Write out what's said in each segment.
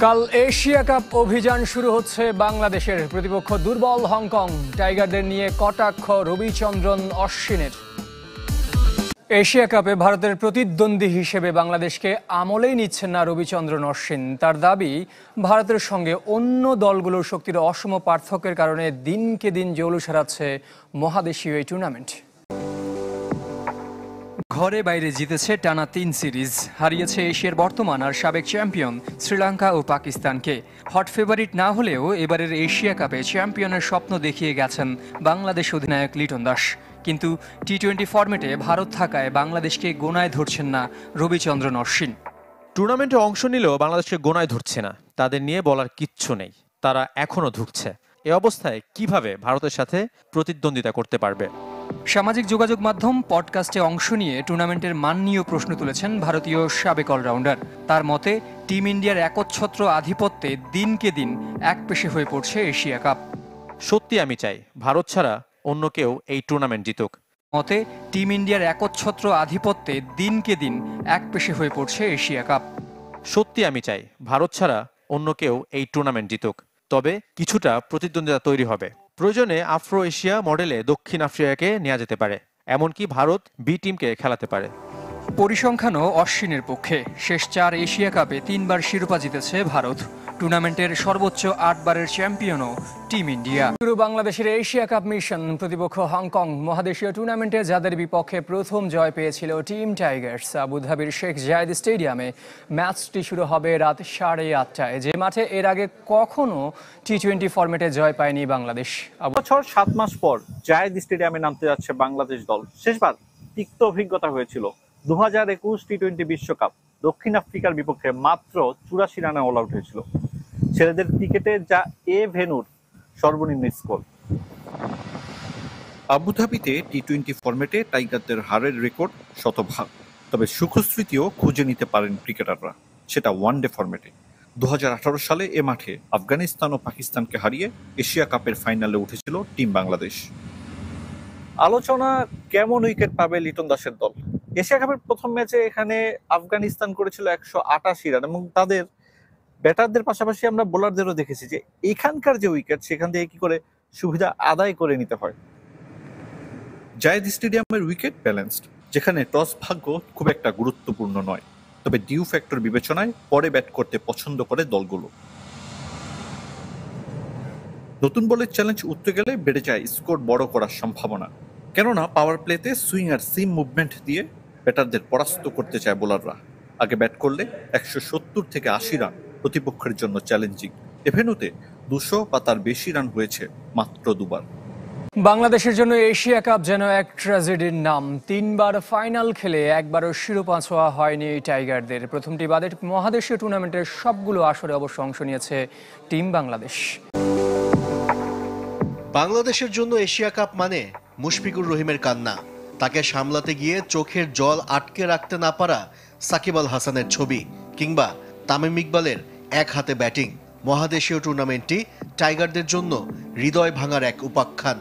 কাল Asia cup অভিযান শুরু হচ্ছে বাংলাদেশের। প্রতিপক্ষ দুর্বল হংকং। টাইগারদের নিয়ে কটাক্ষ রবিচন্দ্রন অশ্বিনের। এশিয়া কাপে ভারতের প্রতিদ্বন্দ্বী হিসেবে বাংলাদেশকে আমলেই নিচ্ছেন না রবিচন্দ্রন অশ্বিন। তার দাবি, ভারতের সঙ্গে অন্য দলগুলোর শক্তির অসম পার্থক্যের কারণে দিনকে দিন জৌলুস হারাচ্ছে মহাদেশীয় এই টুর্নামেন্ট। ঘরে বাইরে জিতেছে টানা ৩ সিরিজ, হারিয়েছে এশিয়ার বর্তমান আর সাবেক চ্যাম্পিয়ন শ্রীলঙ্কা ও পাকিস্তানকে। হট ফেভারিট না হলেও এবারের এশিয়া কাপে চ্যাম্পিয়নের স্বপ্ন দেখিয়ে গেছেন বাংলাদেশ অধিনায়ক লিটন দাস। কিন্তু টি-20 ফরম্যাটে ভারত থাকায় বাংলাদেশকে গোনায় ধরছেন না রবিচন্দ্রন অশ্বিন। টুর্নামেন্টে অংশ নিলেও বাংলাদেশকে গোনায় ধরছে না, তাদের নিয়ে বলার কিচ্ছু নেই, তারা এখনও ধুঁকছে। এ অবস্থায় কিভাবে ভারতের সাথে প্রতিদ্বন্দ্বিতা করতে পারবে? সামাজিক যোগাযোগ মাধ্যম পডকাস্টে অংশ নিয়ে টুর্নামেন্টের মান নিয়েও প্রশ্ন তুলেছেন ভারতীয় সাবেক অলরাউন্ডার। তার মতে, টিম ইন্ডিয়ার একচ্ছত্র আধিপত্যে দিনকে দিন একপেশে হয়ে পড়ছে এশিয়া কাপ। সত্যি আমি চাই ভারত ছাড়া অন্য কেউ এই টুর্নামেন্ট জিতুক। মতে, টিম ইন্ডিয়ার একচ্ছত্র আধিপত্যে দিনকে দিন একপেশে হয়ে পড়ছে এশিয়া কাপ। সত্যি আমি চাই ভারত ছাড়া অন্য কেউ এই টুর্নামেন্ট জিতুক, তবে কিছুটা প্রতিদ্বন্দ্বিতা তৈরি হবে। প্রয়োজনে আফ্রো এশিয়া মডেলে দক্ষিণ আফ্রিকাকে নেওয়া যেতে পারে, এমনকি ভারত বি টিমকে খেলাতে পারে। পরিসংখ্যানও অশ্বিনের পক্ষে। শেষ 4 এশিয়া কাপে 3 বার শিরোপা জিতেছে ভারত। টুর্নামেন্টের সর্বোচ্চ 8 বারের চ্যাম্পিয়নও টিম ইন্ডিয়া। শুরু বাংলাদেশের এশিয়া কাপ মিশন। প্রতিপক্ষ হংকং। মহাদেশীয় টুর্নামেন্টে যাদের বিপক্ষে প্রথম জয় পেয়েছিল টিম টাইগার্স। আবুধাবির শেখ জায়েদ স্টেডিয়ামে ম্যাচটি শুরু হবে রাত 8:30টায়, যে মাঠে এর আগে কখনো টি-20 ফরম্যাটে জয় পায়নি বাংলাদেশ। বছর 7 মাস পর জায়েদ স্টেডিয়ামে নামতে যাচ্ছে বাংলাদেশ দল। শেষবার তিক্ত অভিজ্ঞতা হয়েছিল 2021 টি-20 বিশ্বকাপ। দক্ষিণ আফ্রিকার বিপক্ষে মাত্র 84 রানে অল আউট হয়েছিল ছেলেদের ক্রিকেটে, যা এ ভেন্যুর সর্বনিম্ন স্কোর। আবুধাবিতে টি-20 ফরম্যাটে টাইগারদের হারের রেকর্ড শতভাগ, তবে সুখস্মৃতিও খুঁজে নিতে পারেন ক্রিকেটাররা, সেটা ওয়ানডে ফরম্যাটে। 2018 সালে এ মাঠে আফগানিস্তান ও পাকিস্তানকে হারিয়ে এশিয়া কাপের ফাইনালে উঠেছিল টিম বাংলাদেশ। আলোচনা কেমন উইকেট পাবে লিটন দাসের দল। এশিয়া কাপের প্রথম ম্যাচে এখানে আফগানিস্তান করেছিল 188 রান, এবং তাদের ব্যাটারদের পাশাপাশি আমরা বোলারদেরও দেখেছি যে এখানকার যে উইকেট, সেখান থেকে কি করে সুবিধা আদায় করে নিতে হয়। জায়েদ স্টেডিয়ামের উইকেট ব্যালেন্সড, যেখানে টস ভাগ্য খুব একটা গুরুত্বপূর্ণ নয়, তবে ডিউ ফ্যাক্টর বিবেচনায় পরে ব্যাট করতে পছন্দ করে দলগুলো। নতুন বলের চ্যালেঞ্জ উঠতে গেলে বেড়ে যায় স্কোর বড় করার সম্ভাবনা, কেননা পাওয়ার প্লেতে সুইং আর সিম মুভমেন্ট দিয়ে ব্যাটারদের পরাস্ত করতে চায় বোলাররা। আগে ব্যাট করলে 170 থেকে 80 রান প্রতিপক্ষের জন্য চ্যালেঞ্জিং। এ ভেন্যুতে 200 বা তার বেশি রান হয়েছে মাত্র 2 বার। বাংলাদেশের জন্য এশিয়া কাপ যেন এক ট্র্যাজেডির নাম। 3 বার ফাইনাল খেলে একবারও শিরোপা ছোঁয়া হয়নি এই টাইগারদের। প্রথমটি বাদে মহাদেশীয় টুর্নামেন্টের সবগুলো আসরে অবশ্য অংশ নিয়েছে টিম বাংলাদেশ। বাংলাদেশের জন্য এশিয়া কাপ মানে মুশফিকুর রহিমের কান্না, তাকে সামলাতে গিয়ে চোখের জল আটকে রাখতে না পারা সাকিব আল হাসানের ছবি, কিংবা তামিম ইকবালের এক হাতে ব্যাটিং। মহাদেশীয় টুর্নামেন্টটি টাইগারদের জন্য হৃদয় ভাঙার এক উপাখ্যান।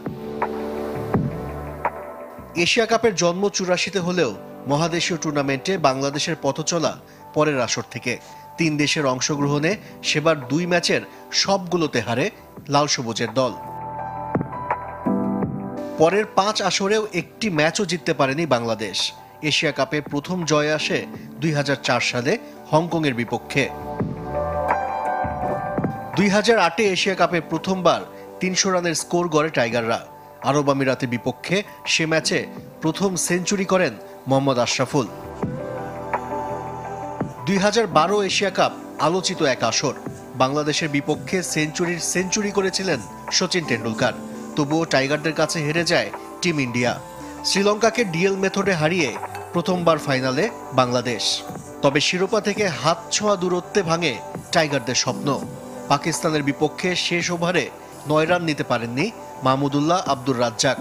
এশিয়া কাপের জন্ম 84-তে হলেও মহাদেশীয় টুর্নামেন্টে বাংলাদেশের পথচলা পরের আসর থেকে। 3 দেশের অংশগ্রহণে সেবার 2 ম্যাচের সবগুলোতে হারে লাল সবুজের দল। পরের 5 আসরেও একটি ম্যাচও জিততে পারেনি বাংলাদেশ। এশিয়া কাপে প্রথম জয় আসে 2004 সালে হংকংয়ের বিপক্ষে। 2008-এ এশিয়া কাপে প্রথমবার 300 রানের স্কোর গড়ে টাইগাররা। আরব আমিরাতের বিপক্ষে সে ম্যাচে প্রথম সেঞ্চুরি করেন মোহাম্মদ আশরাফুল। 2012 এশিয়া কাপ আলোচিত এক আসর। বাংলাদেশের বিপক্ষে সেঞ্চুরি করেছিলেন সচিন টেন্ডুলকার। তবুও টাইগারদের কাছে হেরে যায় টিম ইন্ডিয়া। শ্রীলঙ্কাকে ডিএল মেথডে হারিয়ে প্রথমবার ফাইনালে বাংলাদেশ। তবে শিরোপা থেকে হাত ছোঁয়া দূরত্বে ভাঙে টাইগারদের স্বপ্ন। পাকিস্তানের বিপক্ষে শেষ ওভারে 9 রান নিতে পারেননি মাহমুদুল্লাহ আব্দুর রাজ্জাক।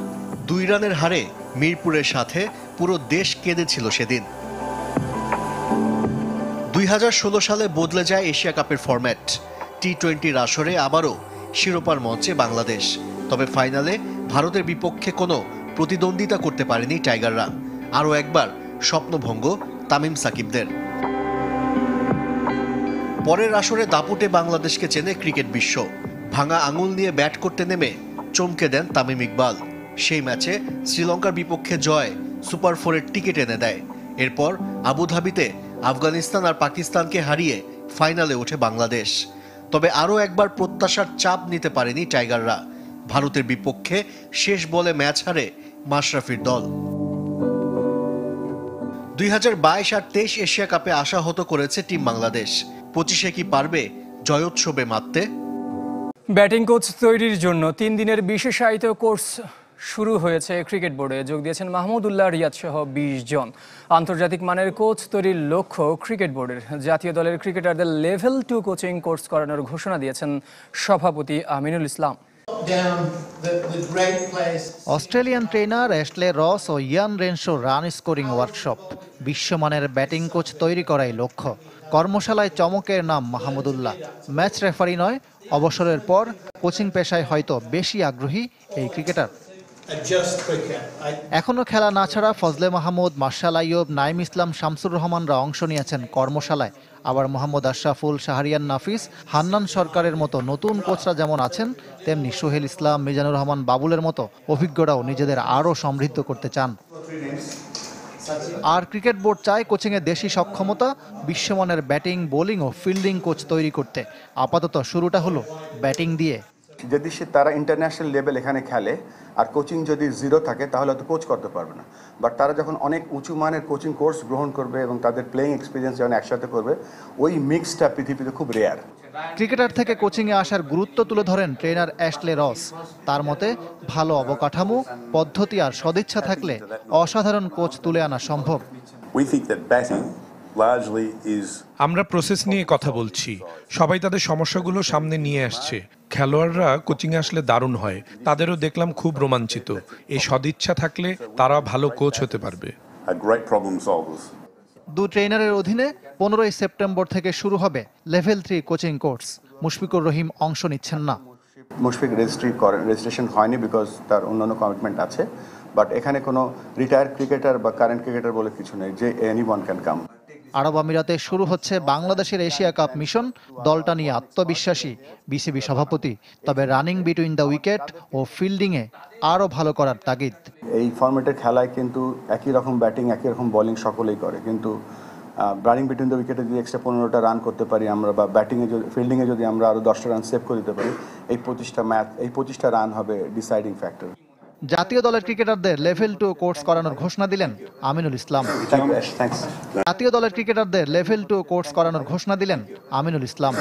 2 রানের হারে মিরপুরের সাথে পুরো দেশ কেঁদেছিল সেদিন। 2016 সালে বদলে যায় এশিয়া কাপের ফরম্যাট। টি-20 আসরে আবারও শিরোপার মঞ্চে বাংলাদেশ। তবে ফাইনালে ভারতের বিপক্ষে কোনো প্রতিদ্বন্দ্বিতা করতে পারেনি টাইগাররা। আরও একবার স্বপ্নভঙ্গ তামিম সাকিবদের। পরের আসরে দাপুটে বাংলাদেশকে চেনে ক্রিকেট বিশ্ব। ভাঙা আঙুল নিয়ে ব্যাট করতে নেমে চমকে দেন তামিম ইকবাল। সেই ম্যাচে শ্রীলঙ্কার বিপক্ষে জয় সুপার ফোরের টিকিট এনে দেয়। এরপর আবুধাবিতে আফগানিস্তান আর পাকিস্তানকে হারিয়ে ফাইনালে ওঠে বাংলাদেশ। তবে আরও একবার প্রত্যাশার চাপ নিতে পারেনি টাইগাররা। ভারতের বিপক্ষে শেষ বলে ম্যাচ হারে মাশরাফির দল। 2022 আর 23 এশিয়া কাপে আশাহত করেছে টিম বাংলাদেশ। 25-এ কি পারবে জয়োৎসবে মাততে? ব্যাটিং কোচ তৈরির জন্য 3 দিনের বিশেষায়িত কোর্স শুরু হয়েছে ক্রিকেট বোর্ডে। যোগ দিয়েছেন মাহমুদুল্লাহ রিয়াদ সহ 20 জন। আন্তর্জাতিক মানের কোচ তৈরির লক্ষ্য ক্রিকেট বোর্ডের। জাতীয় দলের ক্রিকেটারদের লেভেল 2 কোচিং কোর্স করানোর ঘোষণা দিয়েছেন সভাপতি Aminul Islam. Australian trainer Ashley রস ও ইয়ান রেনশো রান স্কোরিং ওয়ার্কশপ। বিশ্বমানের ব্যাটিং কোচ তৈরি করাই লক্ষ্য। কর্মশালায় চমকের নাম মাহমুদুল্লাহ। ম্যাচ রেফারি নয়, অবসরের পর কোচিং পেশায় হয়তো বেশি আগ্রহী এই ক্রিকেটার। এখনো খেলা না ছাড়া ফজলে মাহমুদ, মার্শাল আইয়ুব, নাইম ইসলাম, শামসুর রহমানরা অংশ নিয়েছেন কর্মশালায়। আবার মোহাম্মদ আশরাফুল, শাহরিয়ার নাফিস, হান্নান সরকারের মতো নতুন কোচরা যেমন আছেন, তেমনি সোহেল ইসলাম, মিজানুর রহমান বাবুলের মতো অভিজ্ঞরাও নিজেদের আরও সমৃদ্ধ করতে চান। আর ক্রিকেট বোর্ড চায় কোচিংয়ে দেশি সক্ষমতা, বিশ্বমানের ব্যাটিং, বোলিং ও ফিল্ডিং কোচ তৈরি করতে। আপাতত শুরুটা হলো ব্যাটিং দিয়ে। যদি তারা ইন্টারন্যাশনাল লেভেল এখানে খেলে আর কোচিং যদি জিরো থাকে তাহলে তো কোচ করতে পারবে না। বাট তারা যখন অনেক উঁচু মানের কোচিং কোর্স গ্রহণ করবে এবং তাদের প্লেয়িং এক্সপিরিয়েন্স যখন একসাথে করবে, ওই মিক্সটা পৃথিবীতে খুব রেয়ার। ক্রিকেটার থেকে কোচিংয়ে আসার গুরুত্ব তুলে ধরেন ট্রেনার অ্যাশলে রস। তার মতে ভালো অবকাঠামো, পদ্ধতি আর সদিচ্ছা থাকলে অসাধারণ কোচ তুলে আনা সম্ভব। আমরা প্রসেস নিয়ে কথা বলছি। সবাই তাদের সমস্যাগুলো সামনে নিয়ে আসছে। খেলোয়াড়রা কোচিংয়ে আসলে দারুণ হয়। তাদেরও দেখলাম খুব রোমাঞ্চিত। এই সদিচ্ছা থাকলে তারা ভালো কোচ হতে পারবে। দু ট্রেনারের অধীনে 15ই সেপ্টেম্বর থেকে শুরু হবে level 3 coaching course. Mushfiqur Rahim অংশ নিচ্ছেন না। মুশফিক রেজিস্ট্রেশন হয়নি বিকজ তার অন্যান্য কমিটমেন্ট আছে। বাট এখানে কোনো রিটায়ার্ড ক্রিকেটার বা কারেন্ট ক্রিকেটার বলে কিছু নেই, যে এনিওয়ান ক্যান কাম। আরব আমিরাতে শুরু হচ্ছে বাংলাদেশের এশিয়া কাপ মিশন। দলটা নিয়ে আত্মবিশ্বাসী বিসিবি সভাপতি। তবে রানিং বিটুইন দ্য উইকেট ও ফিল্ডিংয়ে আরও ভালো করার তাগিদ। এই ফরম্যাটের খেলায় কিন্তু একই রকম ব্যাটিং, একই রকম বোলিং সকলেই করে, কিন্তু রানিং বিটুইন দ্য উইকেটে যদি এক্সট্রা 15টা রান করতে পারি আমরা, বা ব্যাটিংয়ে যদি ফিল্ডিংয়ে যদি আমরা আরও 10টা রান সেভ করে দিতে পারি, এই 25টা রান হবে ডিসাইডিং ফ্যাক্টর। জাতীয় দলের ক্রিকেটারদের লেভেল 2 কোর্স করানোর ঘোষণা দিলেন আমিনুল ইসলাম। জাতীয় দলের ক্রিকেটারদের লেভেল 2 কোর্স করানোর ঘোষণা দিলেন আমিনুল ইসলাম।